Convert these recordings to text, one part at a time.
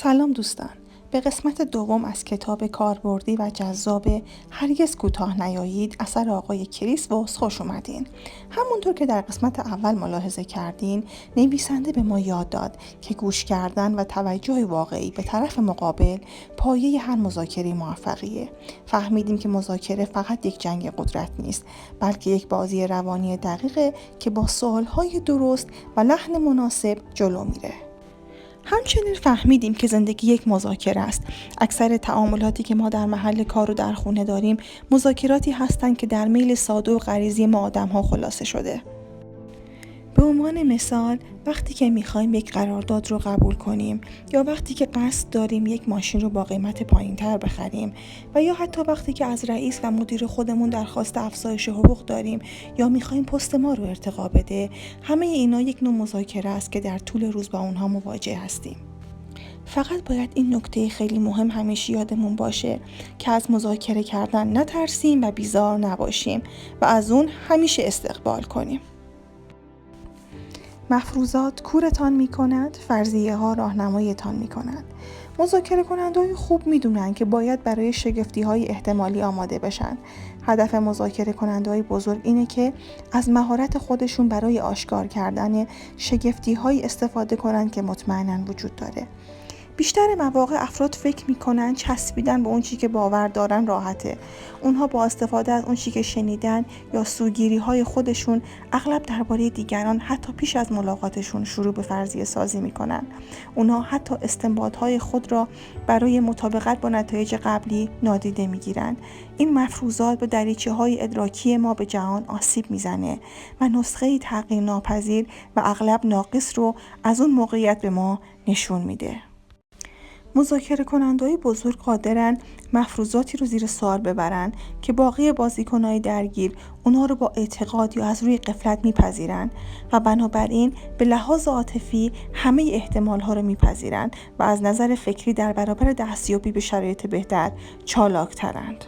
سلام دوستان، به قسمت دوم از کتاب کاربردی و جذاب هرگز کوتاه نیایید اثر آقای کریس ووس خوش اومدین. همونطور که در قسمت اول ملاحظه کردین، نویسنده به ما یاد داد که گوش کردن و توجه واقعی به طرف مقابل پایه هر مذاکره موفقیه. فهمیدیم که مذاکره فقط یک جنگ قدرت نیست، بلکه یک بازی روانی دقیقه که با سوالهای درست و لحن مناسب جلو میره. همچنین فهمیدیم که زندگی یک مذاکره است. اکثر تعاملاتی که ما در محل کار و در خونه داریم مذاکراتی هستند که در میل ساده و غریزی ما آدم‌ها خلاصه شده. به عنوان مثال، وقتی که میخوایم یک قرارداد رو قبول کنیم، یا وقتی که قصد داریم یک ماشین رو با قیمت پایین‌تر بخریم، و یا حتی وقتی که از رئیس و مدیر خودمون درخواست افزایش حقوق داریم یا میخوایم پست ما رو ارتقا بده، همه اینا یک نوع مذاکره است که در طول روز با اونها مواجه هستیم. فقط باید این نکته خیلی مهم همیشه یادمون باشه که از مذاکره کردن نترسیم و بیزار نباشیم و از اون همیشه استقبال کنیم. مفروضات کورتان می کند، فرضیه ها راهنماییتان می کند. مذاکره کننده‌های خوب می دونن که باید برای شگفتی های احتمالی آماده بشن. هدف مذاکره کننده‌های بزرگ اینه که از مهارت خودشون برای آشکار کردن شگفتی های استفاده کنن که مطمئناً وجود داره. بیشتر مواقع افراد فکر میکنن چسبیدن به اون چی که باور دارن راحته. اونها با استفاده از اون چی که شنیدن یا سوگیری های خودشون اغلب درباره دیگران حتی پیش از ملاقاتشون شروع به فرضیه سازی میکنن. اونها حتی استنباط های خود را برای مطابقت با نتایج قبلی نادیده میگیرن. این مفروضات به دریچه های ادراکی ما به جهان آسیب میزنه و نسخه تغییر ناپذیر و اغلب ناقص رو از اون موقعیت به ما نشون میده. مذاکره کننده‌های بزرگ قادرن مفروضاتی رو زیر سوال ببرن که باقی بازیکن‌های درگیر اونا رو با اعتقاد یا از روی غفلت میپذیرن و بنابراین به لحاظ عاطفی همه احتمال‌ها رو میپذیرن و از نظر فکری در برابر دستیابی به شرایط بهتر چالاک‌ترند.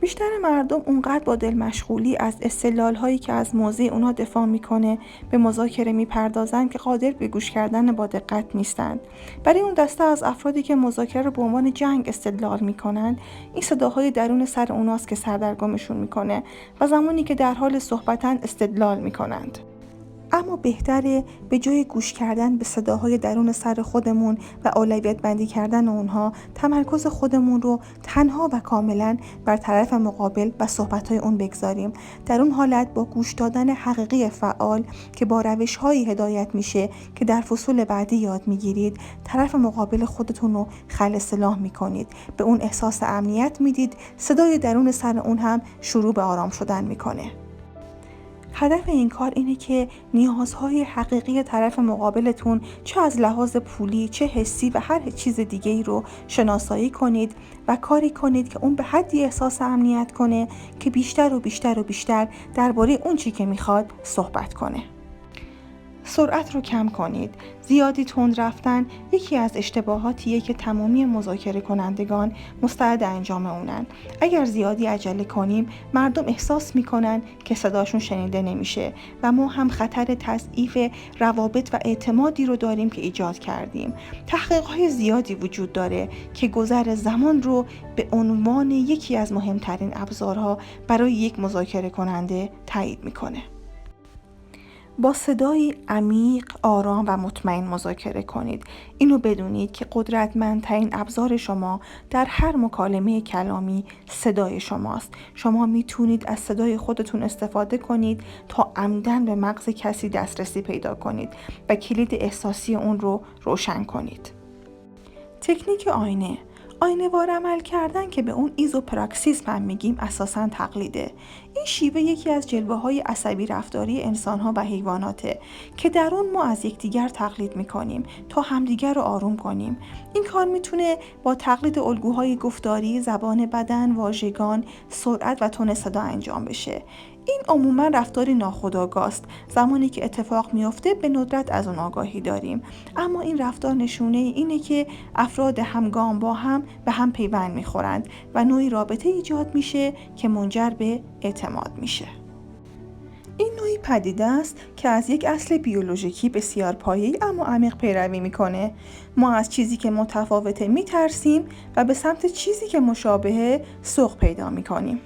بیشتر مردم اونقدر با دل مشغولی از استدلال‌هایی که از موضع اونها دفاع میکنه به مذاکره میپردازن که قادر به گوش کردن با دقت نیستند. برای اون دسته از افرادی که مذاکره رو به عنوان جنگ استدلال میکنن، این صداهای درون سر اوناست که سردرگمشون میکنه و زمانی که در حال صحبتن استدلال میکنند. اما بهتره به جای گوش کردن به صداهای درون سر خودمون و اولویت بندی کردن اونها، تمرکز خودمون رو تنها و کاملا بر طرف مقابل و صحبتهای اون بگذاریم. در اون حالت با گوش دادن حقیقی فعال که با روش‌هایی هدایت میشه که در فصول بعدی یاد میگیرید، طرف مقابل خودتون رو خلع سلاح میکنید، به اون احساس امنیت میدید، صدای درون سر اون هم شروع به آرام شدن میکنه. هدف این کار اینه که نیازهای حقیقی طرف مقابلتون چه از لحاظ پولی، چه حسی و هر چیز دیگه‌ای رو شناسایی کنید و کاری کنید که اون به حدی احساس امنیت کنه که بیشتر و بیشتر و بیشتر درباره اون چی که میخواد صحبت کنه. سرعت رو کم کنید. زیادی تند رفتن یکی از اشتباهاتیه که تمامی مذاکره کنندگان مستعد انجام اونن. اگر زیادی عجله کنیم، مردم احساس میکنن که صداشون شنیده نمیشه و ما هم خطر تضعیف روابط و اعتمادی رو داریم که ایجاد کردیم. تحقیقات زیادی وجود داره که گذر زمان رو به عنوان یکی از مهمترین ابزارها برای یک مذاکره کننده تایید میکنه. با صدایی عمیق، آرام و مطمئن مذاکره کنید. اینو بدونید که قدرتمندترین ابزار شما در هر مکالمه کلامی صدای شماست. شما میتونید از صدای خودتون استفاده کنید تا عمدن به مغز کسی دسترسی پیدا کنید و کلید احساسی اون رو روشن کنید. تکنیک آینه وار عمل کردن که به اون ایزوپراکسیسم هم میگیم اساساً تقلیده. این شیوه یکی از جلوه‌های عصبی رفتاری انسان‌ها و حیواناته که در اون ما از یکدیگر تقلید میکنیم تا همدیگر رو آروم کنیم. این کار میتونه با تقلید الگوهای گفتاری، زبان بدن، واژگان، سرعت و تون صدا انجام بشه. این عموما رفتاری ناخودآگاه است. زمانی که اتفاق میفته به ندرت از اون آگاهی داریم، اما این رفتار نشونه اینه که افراد همگام با هم به هم پیوند میخورند و نوعی رابطه ایجاد میشه که منجر به اعتماد میشه. این نوعی پدیده است که از یک اصل بیولوژیکی بسیار پایه‌ای اما عمیق پیروی میکنه. ما از چیزی که متفاوته میترسیم و به سمت چیزی که مشابهه سوق پیدا میکنیم.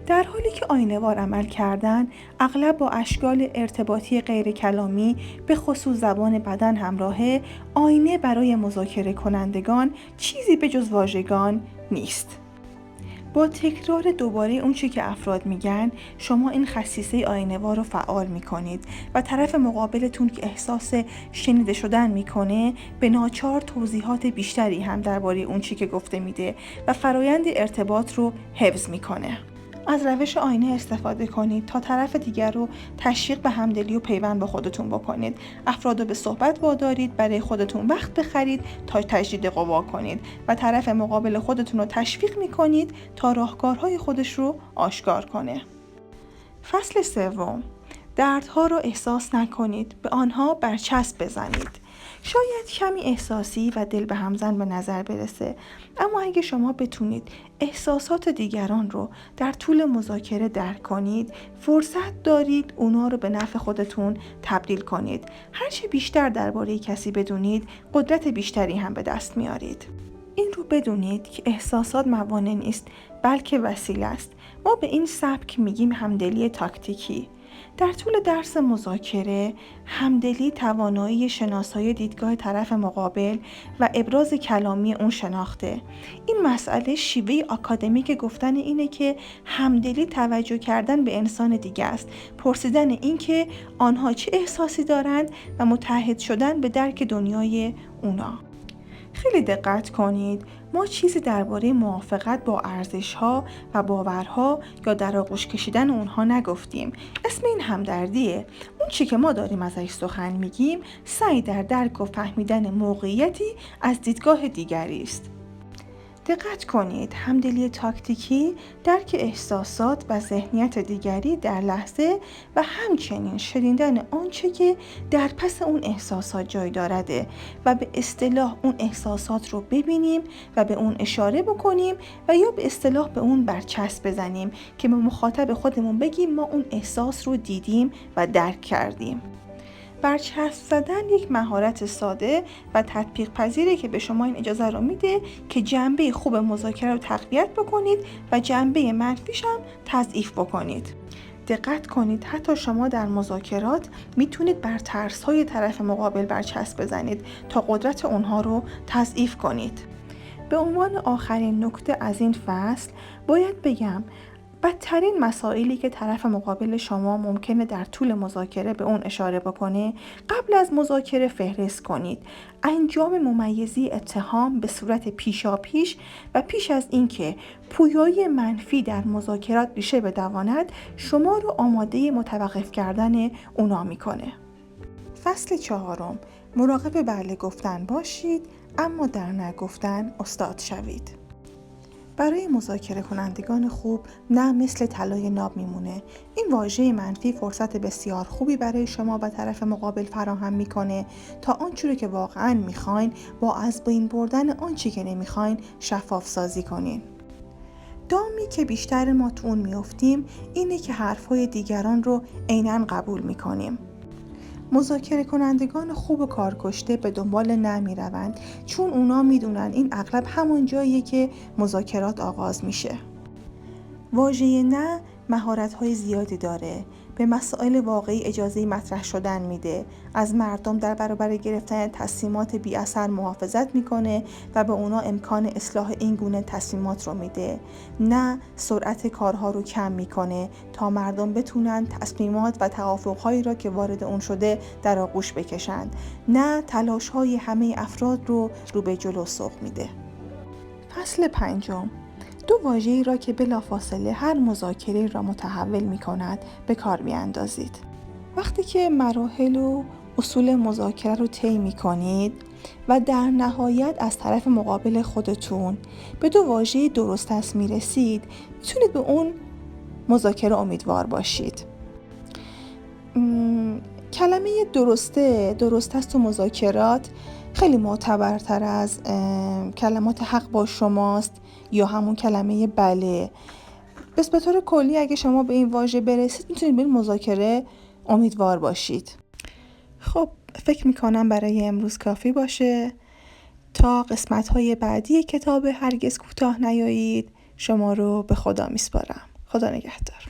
در حالی که آینه‌وار عمل کردن اغلب با اشکال ارتباطی غیر کلامی به خصوص زبان بدن همراهه، آینه برای مذاکره کنندگان چیزی به جز واژگان نیست. با تکرار دوباره اون چی که افراد میگن، شما این خصیصه آینه‌وار رو فعال میکنید و طرف مقابلتون که احساس شنیده شدن میکنه به ناچار توضیحات بیشتری هم درباره اون چی که گفته میده و فرایند ارتباط رو حفظ میکنه. از روش آینه استفاده کنید تا طرف دیگر رو تشویق به همدلی و پیوند با خودتون بکنید. افراد رو به صحبت وادارید، برای خودتون وقت بخرید تا تجدید قوا کنید و طرف مقابل خودتون رو تشویق میکنید تا راهکارهای خودش رو آشکار کنه. فصل 3. دردها رو احساس نکنید، به آنها برچسب بزنید. شاید کمی احساسی و دل به همزن به نظر برسه، اما اگه شما بتونید احساسات دیگران رو در طول مذاکره درک کنید، فرصت دارید اونا رو به نفع خودتون تبدیل کنید. هرچه بیشتر درباره کسی بدونید، قدرت بیشتری هم به دست میارید. این رو بدونید که احساسات موانع نیست، بلکه وسیله است. ما به این سبک میگیم همدلی تاکتیکی. در طول درس مذاکره، همدلی توانایی شناسایی دیدگاه طرف مقابل و ابراز کلامی اون شناخته. این مسئله شیوه آکادمیک گفتن اینه که همدلی توجه کردن به انسان دیگه است، پرسیدن این که آنها چه احساسی دارند و متحد شدن به درک دنیای اونا. خیلی دقت کنید، ما چیزی درباره موافقت با ارزش‌ها و باورها یا در آغوش کشیدن اونها نگفتیم. اسم این همدردیه. اون چی که ما داریم ازش سخن میگیم، سعی در درک و فهمیدن موقعیتی از دیدگاه دیگری است. دقت کنید، همدلی تاکتیکی درک احساسات و ذهنیت دیگری در لحظه و همچنین شنیدن آنچه که در پس اون احساسات جای دارده و به اصطلاح اون احساسات رو ببینیم و به اون اشاره بکنیم و یا به اصطلاح به اون برچسب بزنیم که به مخاطب خودمون بگیم ما اون احساس رو دیدیم و درک کردیم. برچسب زدن یک مهارت ساده و تطبیق پذیره که به شما این اجازه رو میده که جنبه خوب مذاکره رو تقویت بکنید و جنبه منفیش هم تضعیف بکنید. دقت کنید، حتی شما در مذاکرات میتونید بر ترس‌های طرف مقابل برچسب بزنید تا قدرت اونها رو تضعیف کنید. به عنوان آخرین نکته از این فصل باید بگم بدترین مسائلی که طرف مقابل شما ممکنه در طول مذاکره به اون اشاره بکنه، قبل از مذاکره فهرست کنید. انجام ممیزی اتهام به صورت پیشاپیش و پیش از اینکه پویایی منفی در مذاکرات ریشه بدواند، شما رو آماده متوقف کردن اونا میکنه. فصل 4. مراقب بله گفتن باشید، اما در نگفتن استاد شوید. برای مذاکره کنندگان خوب نه مثل طلای ناب میمونه. این واژه منفی فرصت بسیار خوبی برای شما و طرف مقابل فراهم میکنه تا آنچه که واقعا میخواین با از بین بردن آنچه که نمیخواین شفاف سازی کنین. دامی که بیشتر ما تو اون میافتیم اینه که حرفهای دیگران رو عیناً قبول میکنیم. مذاکره کنندگان خوب و کارکشته به دنبال نه میروند، چون اونا میدونن این اغلب همون جاییه که مذاکرات آغاز میشه. واژه نه مهارت‌های زیادی داره، به مسائل واقعی اجازه مطرح شدن میده، از مردم در برابر گرفتن تصمیمات بی اثر محافظت میکنه و به اونا امکان اصلاح این گونه تصمیمات رو میده. نه سرعت کارها رو کم میکنه تا مردم بتونن تصمیمات و توافقهایی را که وارد اون شده در آغوش بکشند. نه تلاش‌های همه افراد رو به جلو سوق میده. فصل 5. دو واژه‌ای را که بلافاصله هر مذاکره را متحول می‌کند به کار بیاندازید. وقتی که مراحل و اصول مذاکره رو طی می‌کنید و در نهایت از طرف مقابل خودتون به دو واژه درست است می‌رسید، می‌تونید به اون مذاکره امیدوار باشید. کلمه درست است تو مذاکرات خیلی معتبرتر از کلمات حق با شماست یا همون کلمه بله. بس به طور کلی اگه شما به این واژه برسید میتونید به این مذاکره امیدوار باشید. خب فکر میکنم برای امروز کافی باشه. تا قسمت‌های بعدی کتاب هرگز کوتاه نیایید شما رو به خدا میسپارم. خدا نگهدار.